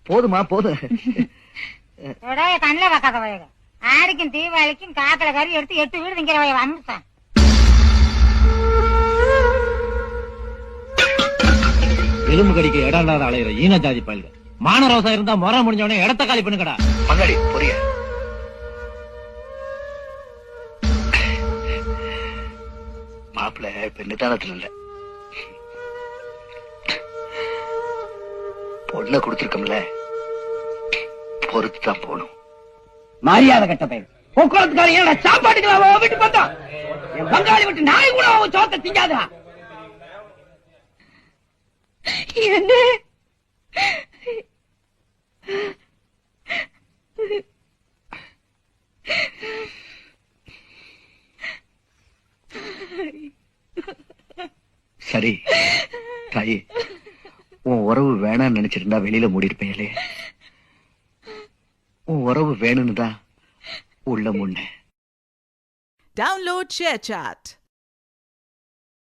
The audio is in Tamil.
போதுமா போதும். கண்ணில வைக்காத வயக ஆடிக்கும் தீபாவளிக்கும் காக்கல கறி எடுத்து 8 வீடு திங்கிற வய வந்துட்டான். எலும்பு கடிக்க இடம் இல்லாத அலையிற ஈன ஜாதி பயல்கள். மானரோசம் இருந்தா முறை முடிஞ்சவனே இடத்த காலி பண்ணுங்கடா. பங்காளி புரிய மாப்பிள்ள இப்ப நிதானத்துல இல்ல. பொண்ணை கொடுத்திருக்கோம்ல, பொறுத்து தான் போகணும். மரியாதை கட்ட பையன் போக்குவரத்துக்கார ஏன் சாப்பாட்டுக்கு விட்டு பார்த்தா என் பங்காளி விட்டு நாய் கூட சோத்த திங்காதா. என்ன சரி தாயி, உன் உறவு வேணான்னு நினைச்சிருந்தா வெளியில மூடிருப்பேன். உன் உறவு வேணும்னு தான் உள்ள முன்ன. Download ShareChat.